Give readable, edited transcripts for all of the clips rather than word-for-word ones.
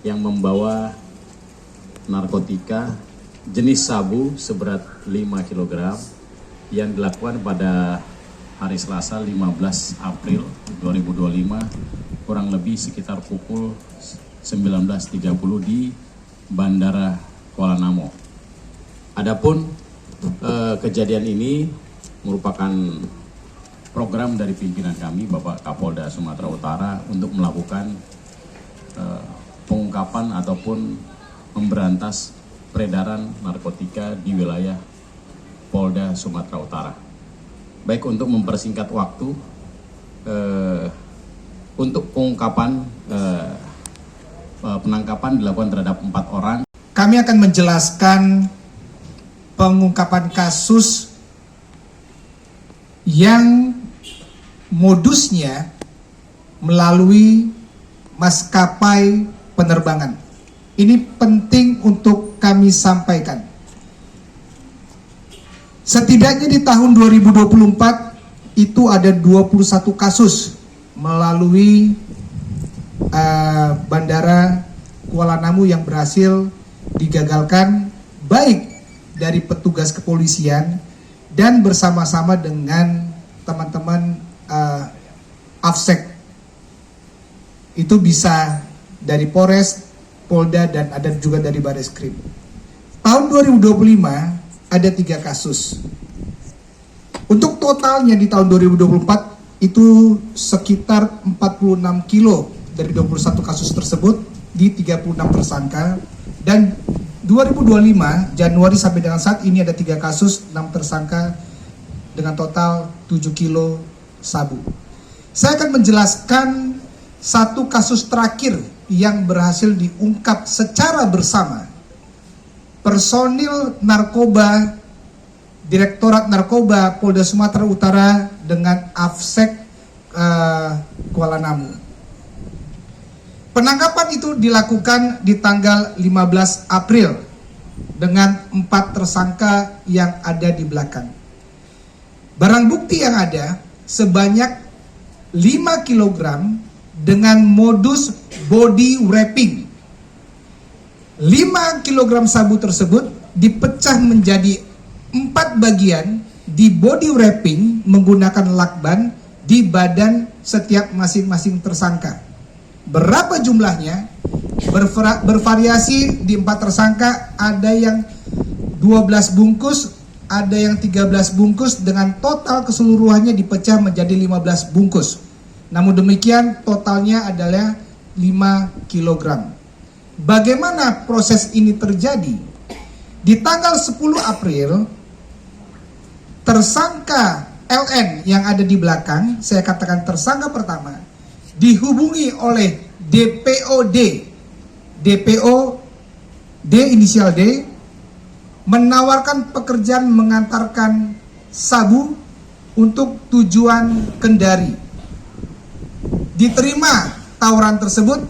yang membawa narkotika jenis sabu seberat 5 kg yang dilakukan pada hari Selasa 15 April 2025 kurang lebih sekitar pukul 19.30 di Bandara Kuala Namu. Adapun kejadian ini merupakan program dari pimpinan kami, Bapak Kapolda Sumatera Utara, untuk melakukan pengungkapan ataupun memberantas peredaran narkotika di wilayah Polda Sumatera Utara. Baik untuk mempersingkat waktu, untuk pengungkapan penangkapan dilakukan terhadap 4 orang. Kami akan menjelaskan pengungkapan kasus yang modusnya melalui maskapai penerbangan. Ini penting untuk kami sampaikan. Setidaknya di tahun 2024 itu ada 21 kasus melalui Bandara Kuala Namu yang berhasil digagalkan baik dari petugas kepolisian dan bersama-sama dengan teman-teman AFSEC. Itu bisa dari Polres, Polda, dan ada juga dari Bareskrim. Tahun 2025 ada 3 kasus. Untuk totalnya di tahun 2024 itu sekitar 46 kilo dari 21 kasus tersebut di 36 tersangka. Dan 2025 Januari sampai dengan saat ini ada 3 kasus, 6 tersangka dengan total 7 kilo sabu. Saya akan menjelaskan satu kasus terakhir yang berhasil diungkap secara bersama personil narkoba Direktorat Narkoba Polda Sumatera Utara dengan AFSEC Kuala Namu. Penangkapan itu dilakukan di tanggal 15 April dengan 4 tersangka yang ada di belakang. Barang bukti yang ada sebanyak 5 kg dengan modus body wrapping. 5 kg sabu tersebut dipecah menjadi 4 bagian, di body wrapping menggunakan lakban di badan setiap masing-masing tersangka. Berapa jumlahnya? Bervariasi di 4 tersangka, ada yang 12 bungkus, ada yang 13 bungkus, dengan total keseluruhannya dipecah menjadi 15 bungkus. Namun demikian totalnya adalah 5 kg. Bagaimana proses ini terjadi? Di tanggal 10 April, tersangka LN yang ada di belakang, saya katakan tersangka pertama, dihubungi oleh DPOD inisial D, menawarkan pekerjaan mengantarkan sabu untuk tujuan Kendari. Diterima tawaran tersebut,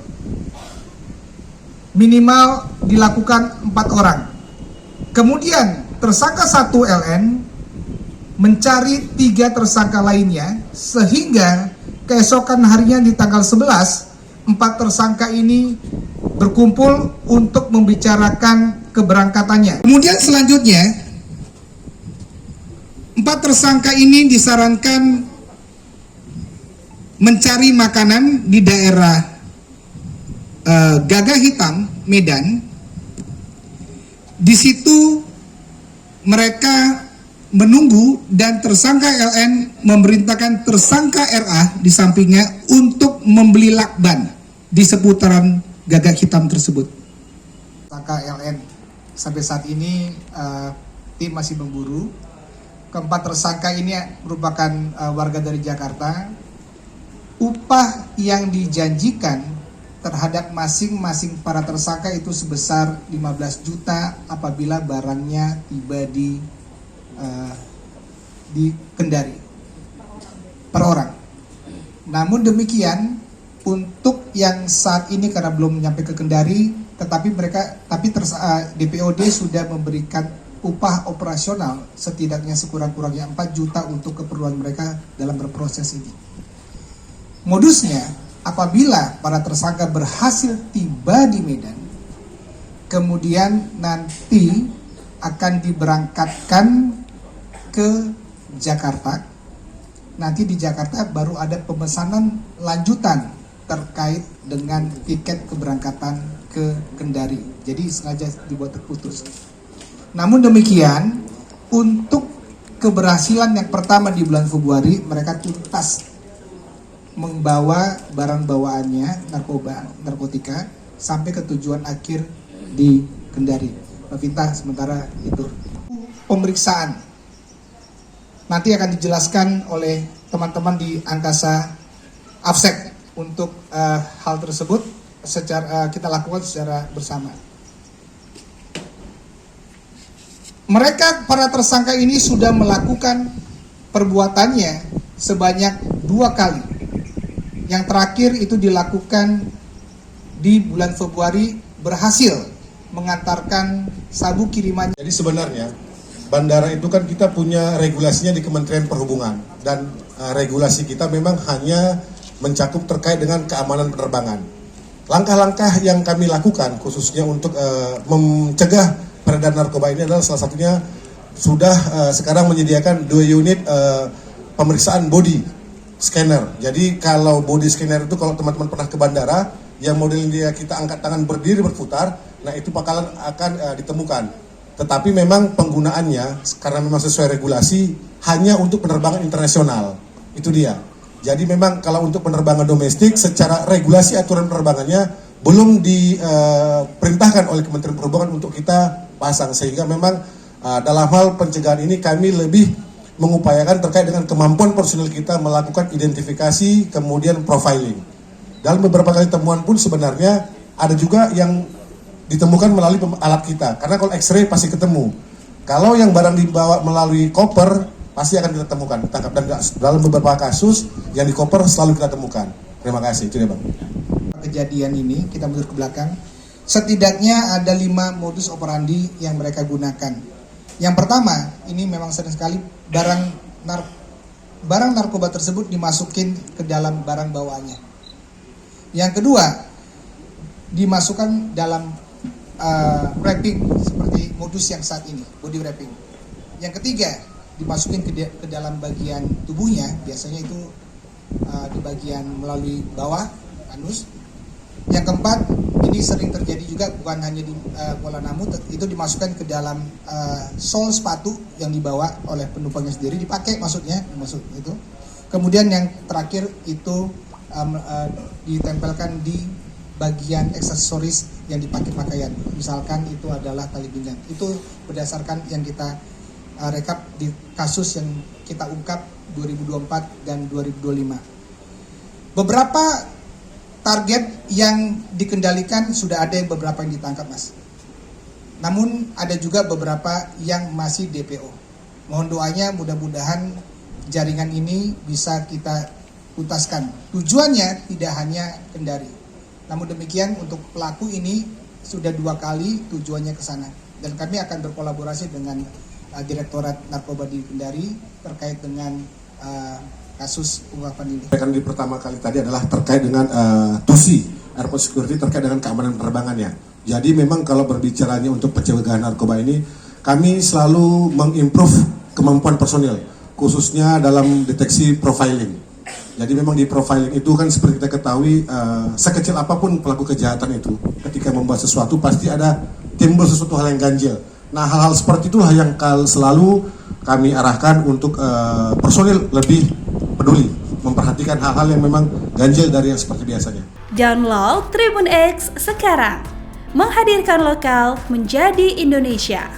minimal dilakukan 4 orang. Kemudian tersangka 1 LN mencari 3 tersangka lainnya, sehingga keesokan harinya di tanggal 11, 4 tersangka ini berkumpul untuk membicarakan keberangkatannya. Kemudian selanjutnya 4 tersangka ini disarankan mencari makanan di daerah Gagah Hitam, Medan. Di situ mereka menunggu dan tersangka LN memerintahkan tersangka RA di sampingnya untuk membeli lakban di seputaran Gagak Hitam tersebut. Tersangka LN sampai saat ini tim masih memburu. Keempat tersangka ini merupakan warga dari Jakarta. Upah yang dijanjikan terhadap masing-masing para tersangka itu sebesar 15 juta apabila barangnya tiba di Kendari per orang. Namun demikian untuk yang saat ini karena belum nyampe ke Kendari, DPOD sudah memberikan upah operasional setidaknya sekurang-kurangnya 4 juta untuk keperluan mereka dalam berproses ini. Modusnya apabila para tersangka berhasil tiba di Medan, kemudian nanti akan diberangkatkan ke Jakarta. Nanti di Jakarta baru ada pemesanan lanjutan terkait dengan tiket keberangkatan ke Kendari. Jadi sengaja dibuat terputus. Namun demikian, untuk keberhasilan yang pertama di bulan Februari, mereka tuntas membawa barang bawaannya, narkotika, sampai ke tujuan akhir di Kendari. Meminta sementara itu. Pemeriksaan nanti akan dijelaskan oleh teman-teman di Angkasa Afsek untuk hal tersebut kita lakukan secara bersama. Mereka, para tersangka ini sudah melakukan perbuatannya sebanyak 2 kali. Yang terakhir itu dilakukan di bulan Februari, berhasil mengantarkan sabu kirimannya. Jadi sebenarnya bandara itu kan kita punya regulasinya di Kementerian Perhubungan, dan regulasi kita memang hanya mencakup terkait dengan keamanan penerbangan. Langkah-langkah yang kami lakukan khususnya untuk mencegah peredaran narkoba ini adalah salah satunya sudah sekarang menyediakan 2 unit pemeriksaan body scanner. Jadi kalau body scanner itu, kalau teman-teman pernah ke bandara yang modelnya kita angkat tangan berdiri berputar, nah itu bakalan akan ditemukan. Tetapi memang penggunaannya karena memang sesuai regulasi hanya untuk penerbangan internasional. Itu dia. Jadi memang kalau untuk penerbangan domestik secara regulasi aturan penerbangannya belum diperintahkan oleh Kementerian Perhubungan untuk kita pasang, sehingga memang dalam hal pencegahan ini kami lebih mengupayakan terkait dengan kemampuan personil kita melakukan identifikasi kemudian profiling. Dalam beberapa kali temuan pun sebenarnya ada juga yang ditemukan melalui alat kita, karena kalau X-ray pasti ketemu. Kalau yang barang dibawa melalui koper pasti akan kita temukan, tangkap, dan dalam beberapa kasus yang di koper selalu kita temukan. Terima kasih, itu ya Bang. Kejadian ini kita mundur ke belakang, setidaknya ada 5 modus operandi yang mereka gunakan. Yang pertama, ini memang sering sekali barang narkoba tersebut dimasukin ke dalam barang bawaannya. Yang kedua, dimasukkan dalam wrapping seperti modus yang saat ini, body wrapping. Yang ketiga, dimasukin ke dalam bagian tubuhnya, biasanya itu di bagian melalui bawah anus. Yang keempat, ini sering terjadi juga bukan hanya di Kuala Namu, itu dimasukkan ke dalam sol sepatu yang dibawa oleh penumpangnya sendiri, dipakai maksudnya, maksud itu. Kemudian yang terakhir itu ditempelkan di bagian aksesoris yang dipakai pakaian, misalkan itu adalah tali pinggang. Itu berdasarkan yang kita rekap di kasus yang kita ungkap 2024 dan 2025. Beberapa target yang dikendalikan sudah ada, yang beberapa yang ditangkap, Mas. Namun ada juga beberapa yang masih DPO. Mohon doanya, mudah-mudahan jaringan ini bisa kita tuntaskan. Tujuannya tidak hanya Kendari. Namun demikian untuk pelaku ini sudah 2 kali tujuannya ke sana, dan kami akan berkolaborasi dengan Direktorat Narkoba di Kendari terkait dengan kasus ungkapan ini. Yang di pertama kali tadi adalah terkait dengan TUSI, Airport Security, terkait dengan keamanan penerbangannya. Jadi memang kalau berbicaranya untuk pencegahan narkoba ini, kami selalu mengimprove kemampuan personil, khususnya dalam deteksi profiling. Jadi memang di profiling itu kan seperti kita ketahui, sekecil apapun pelaku kejahatan itu, ketika membuat sesuatu pasti ada timbul sesuatu hal yang ganjil. Nah, hal-hal seperti itu yang selalu kami arahkan untuk personil lebih peduli, memperhatikan hal-hal yang memang ganjil dari yang seperti biasanya. Download Tribun X sekarang, menghadirkan lokal menjadi Indonesia.